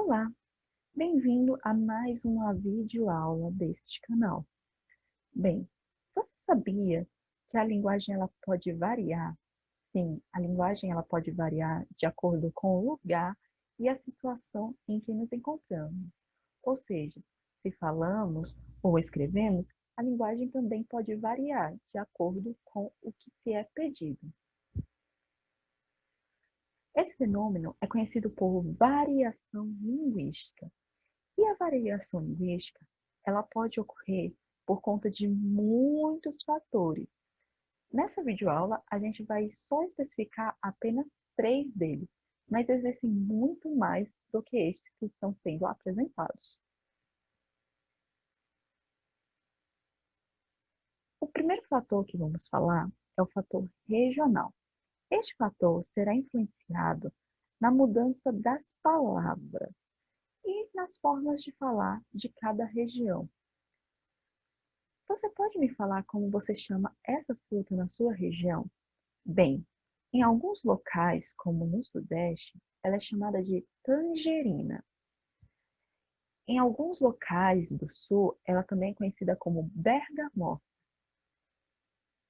Olá, bem-vindo a mais uma videoaula deste canal. Bem, você sabia que a linguagem ela pode variar? Sim, a linguagem ela pode variar de acordo com o lugar e a situação em que nos encontramos. Ou seja, se falamos ou escrevemos, a linguagem também pode variar de acordo com o que se é pedido. Esse fenômeno é conhecido por variação linguística. E a variação linguística, ela pode ocorrer por conta de muitos fatores. Nessa videoaula, a gente vai só especificar apenas 3 deles, mas existem muito mais do que estes que estão sendo apresentados. O primeiro fator que vamos falar é o fator regional. Este fator será influenciado na mudança das palavras e nas formas de falar de cada região. Você pode me falar como você chama essa fruta na sua região? Bem, em alguns locais, como no Sudeste, ela é chamada de tangerina. Em alguns locais do Sul, ela também é conhecida como bergamota.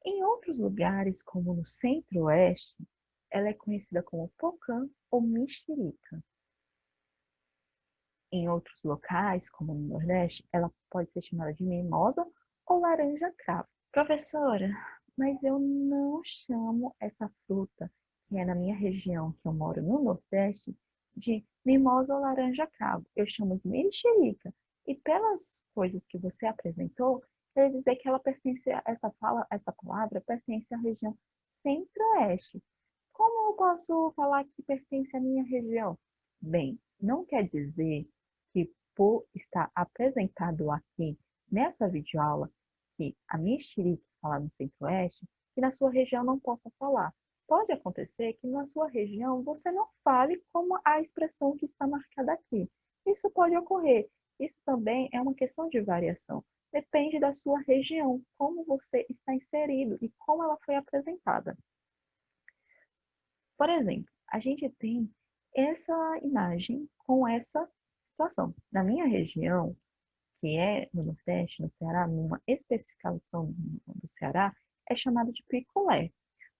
Em outros lugares, como no Centro-Oeste, ela é conhecida como pocã ou mexerica. Em outros locais, como no Nordeste, ela pode ser chamada de mimosa ou laranja-cravo. Professora, mas eu não chamo essa fruta, que é na minha região, que eu moro no Nordeste, de mimosa ou laranja-cravo. Eu chamo de mexerica. E pelas coisas que você apresentou, quer dizer que ela pertence a essa palavra pertence à região Centro-Oeste. Como eu posso falar que pertence à minha região? Bem, não quer dizer que por estar apresentado aqui nessa videoaula que a mexerica fala no Centro-Oeste, que na sua região não possa falar. Pode acontecer que na sua região você não fale como a expressão que está marcada aqui. Isso pode ocorrer. Isso também é uma questão de variação. Depende da sua região, como você está inserido e como ela foi apresentada. Por exemplo, a gente tem essa imagem com essa situação. Na minha região, que é no Nordeste, no Ceará, numa especificação do Ceará, é chamado de picolé.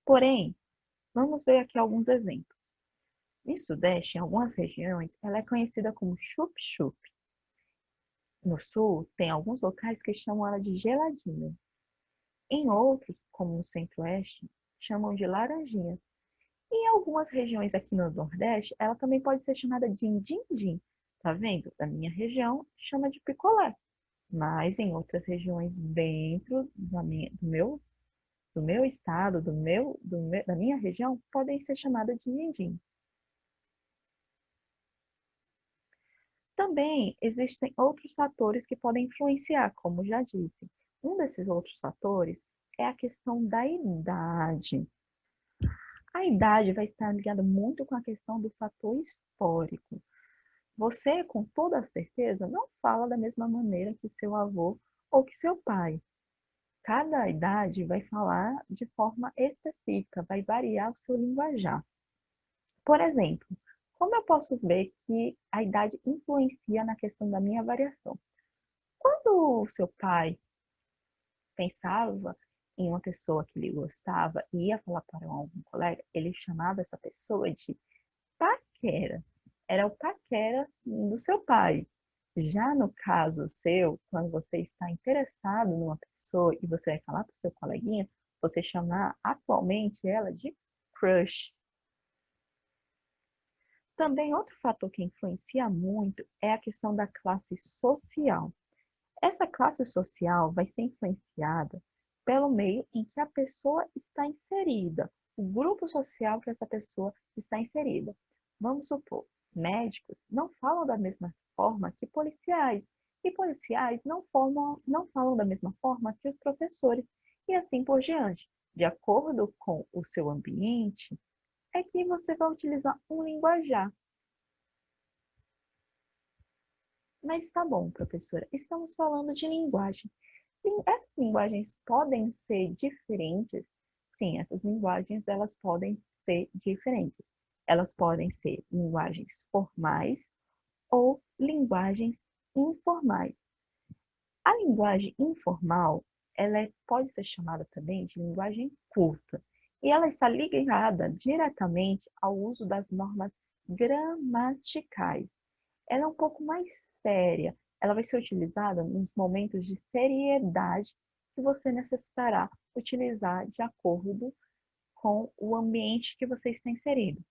Porém, vamos ver aqui alguns exemplos. No Sudeste, em algumas regiões, ela é conhecida como chup-chup. No Sul, tem alguns locais que chamam ela de geladinho. Em outros, como no Centro-Oeste, chamam de laranjinha. E em algumas regiões aqui no Nordeste, ela também pode ser chamada de din-din. Tá vendo? Da minha região, chama de picolé. Mas em outras regiões dentro do meu estado, da minha região, podem ser chamadas de din-din. Também existem outros fatores que podem influenciar, como já disse. Um desses outros fatores é a questão da idade. A idade vai estar ligada muito com a questão do fator histórico. Você, com toda certeza, não fala da mesma maneira que seu avô ou que seu pai. Cada idade vai falar de forma específica, vai variar o seu linguajar. Por exemplo, como eu posso ver que a idade influencia na questão da minha variação? Quando o seu pai pensava em uma pessoa que lhe gostava e ia falar para algum colega, ele chamava essa pessoa de paquera. Era o paquera do seu pai. Já no caso seu, quando você está interessado numa pessoa e você vai falar para o seu coleguinha, você chamar atualmente ela de crush. Também outro fator que influencia muito é a questão da classe social. Essa classe social vai ser influenciada pelo meio em que a pessoa está inserida, o grupo social que essa pessoa está inserida. Vamos supor, médicos não falam da mesma forma que policiais, e policiais não falam da mesma forma que os professores, e assim por diante. De acordo com o seu ambiente, é que você vai utilizar um linguajar. Mas tá bom, professora, estamos falando de linguagem. Essas linguagens podem ser diferentes? Sim, essas linguagens elas podem ser diferentes. Elas podem ser linguagens formais ou linguagens informais. A linguagem informal, pode ser chamada também de linguagem curta, e ela está ligada diretamente ao uso das normas gramaticais. Ela é um pouco mais séria, ela vai ser utilizada nos momentos de seriedade que você necessitará utilizar de acordo com o ambiente que você está inserido.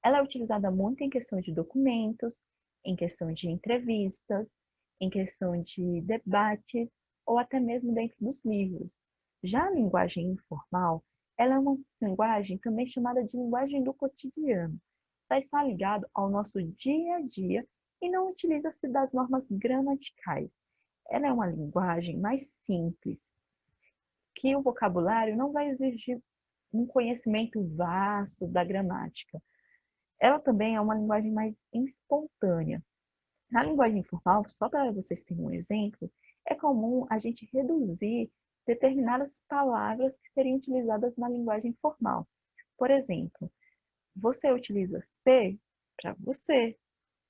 Ela é utilizada muito em questão de documentos, em questão de entrevistas, em questão de debates ou até mesmo dentro dos livros. Já a linguagem informal, ela é uma linguagem também chamada de linguagem do cotidiano. Vai estar ligado ao nosso dia a dia e não utiliza-se das normas gramaticais. Ela é uma linguagem mais simples, que o vocabulário não vai exigir um conhecimento vasto da gramática. Ela também é uma linguagem mais espontânea. Na linguagem informal, só para vocês terem um exemplo, é comum a gente reduzir determinadas palavras que seriam utilizadas na linguagem formal. Por exemplo, você utiliza ser para você,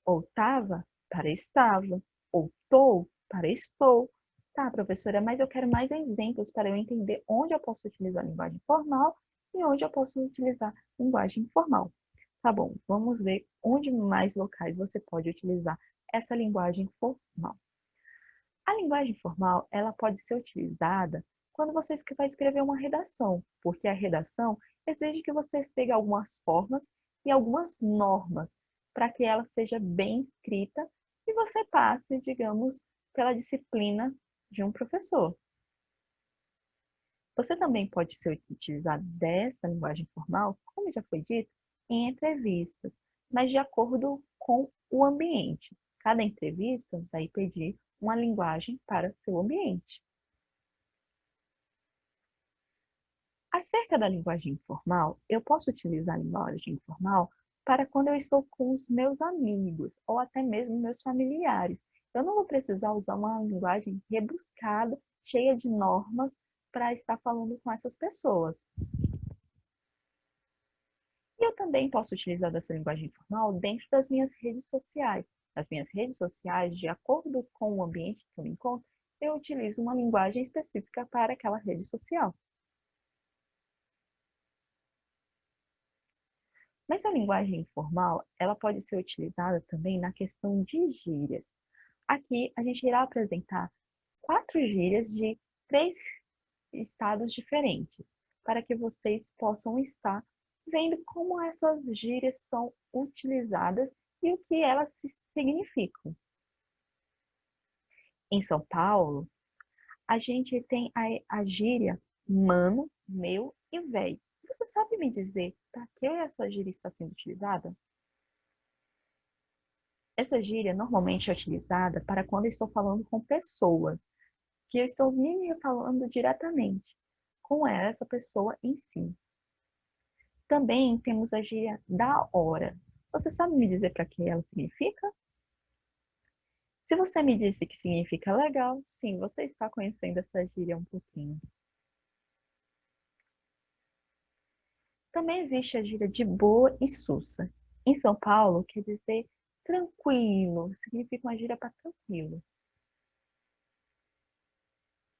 ou tava para estava, ou tô para estou. Tá, professora, mas eu quero mais exemplos para eu entender onde eu posso utilizar a linguagem formal e onde eu posso utilizar a linguagem informal. Tá bom, vamos ver onde mais locais você pode utilizar essa linguagem formal. A linguagem formal, ela pode ser utilizada quando você vai escrever uma redação, porque a redação exige que você siga algumas formas e algumas normas para que ela seja bem escrita e você passe, digamos, pela disciplina de um professor. Você também pode ser utilizado dessa linguagem formal, como já foi dito, em entrevistas, mas de acordo com o ambiente. Cada entrevista vai pedir uma linguagem para seu ambiente. Acerca da linguagem informal, eu posso utilizar a linguagem informal para quando eu estou com os meus amigos ou até mesmo meus familiares. Eu não vou precisar usar uma linguagem rebuscada, cheia de normas, para estar falando com essas pessoas. E eu também posso utilizar dessa linguagem informal dentro das minhas redes sociais. Nas minhas redes sociais, de acordo com o ambiente que eu me encontro, eu utilizo uma linguagem específica para aquela rede social. Mas a linguagem informal, ela pode ser utilizada também na questão de gírias. Aqui a gente irá apresentar 4 gírias de 3 estados diferentes, para que vocês possam estar vendo como essas gírias são utilizadas e o que elas significam. Em São Paulo, a gente tem a gíria mano, meu e véi. Você sabe me dizer para que essa gíria está sendo utilizada? Essa gíria normalmente é utilizada para quando eu estou falando com pessoas, que eu estou me falando diretamente com essa pessoa em si. Também temos a gíria da hora. Você sabe me dizer para que ela significa? Se você me disse que significa legal, sim, você está conhecendo essa gíria um pouquinho. Também existe a gíria de boa e sussa. Em São Paulo, quer dizer tranquilo, significa uma gíria para tranquilo.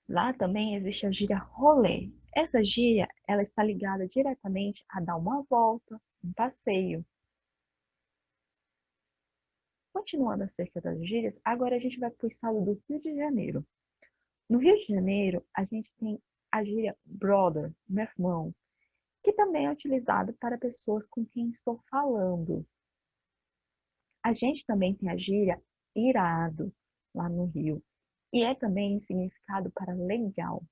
Lá também existe a gíria rolê. Essa gíria, ela está ligada diretamente a dar uma volta, um passeio. Continuando acerca das gírias, agora a gente vai para o estado do Rio de Janeiro. No Rio de Janeiro, a gente tem a gíria brother, meu irmão, que também é utilizado para pessoas com quem estou falando. A gente também tem a gíria irado, lá no Rio, e é também significado para legal.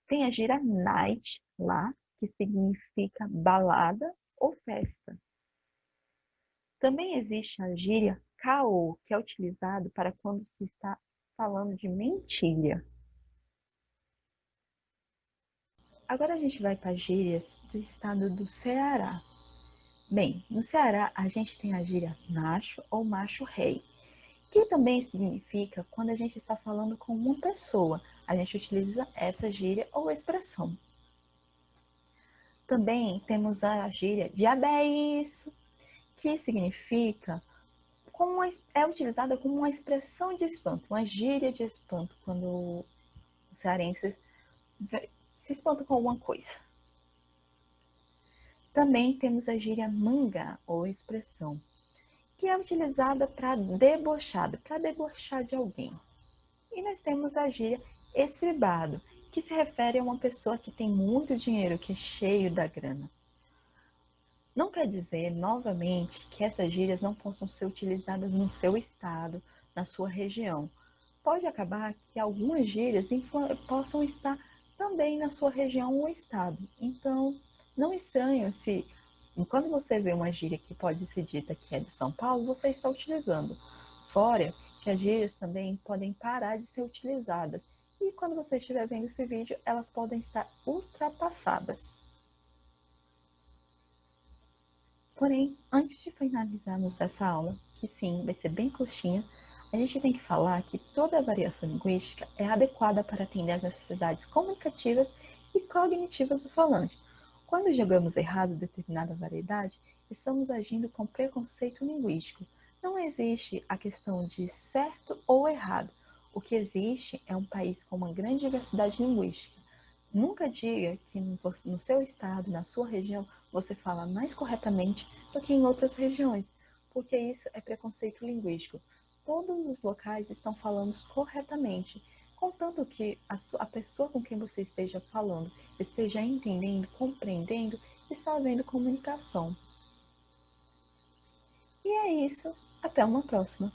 Tem a gíria night lá, que significa balada ou festa. Também existe a gíria caô, que é utilizado para quando se está falando de mentira. Agora a gente vai para as gírias do estado do Ceará. Bem, no Ceará a gente tem a gíria macho ou macho-rei, que também significa quando a gente está falando com uma pessoa. A gente utiliza essa gíria ou expressão. Também temos a gíria diabo é isso, que significa é utilizada como uma expressão de espanto, uma gíria de espanto, quando os cearenses se espantam com alguma coisa. Também temos a gíria mangá, ou expressão, que é utilizada para debochar de alguém. E nós temos a gíria estribado, que se refere a uma pessoa que tem muito dinheiro, que é cheio da grana. Não quer dizer, novamente, que essas gírias não possam ser utilizadas no seu estado, na sua região. Pode acabar que algumas gírias possam estar também na sua região ou estado. Então, não estranhe se, quando você vê uma gíria que pode ser dita que é de São Paulo, você está utilizando. Fora que as gírias também podem parar de ser utilizadas. E quando você estiver vendo esse vídeo, elas podem estar ultrapassadas. Porém, antes de finalizarmos essa aula, que sim, vai ser bem curtinha, a gente tem que falar que toda a variação linguística é adequada para atender às necessidades comunicativas e cognitivas do falante. Quando julgamos errado determinada variedade, estamos agindo com preconceito linguístico. Não existe a questão de certo ou errado. O que existe é um país com uma grande diversidade linguística. Nunca diga que no seu estado, na sua região, você fala mais corretamente do que em outras regiões, porque isso é preconceito linguístico. Todos os locais estão falando corretamente, contanto que a pessoa com quem você esteja falando esteja entendendo, compreendendo e está havendo comunicação. E é isso. Até uma próxima.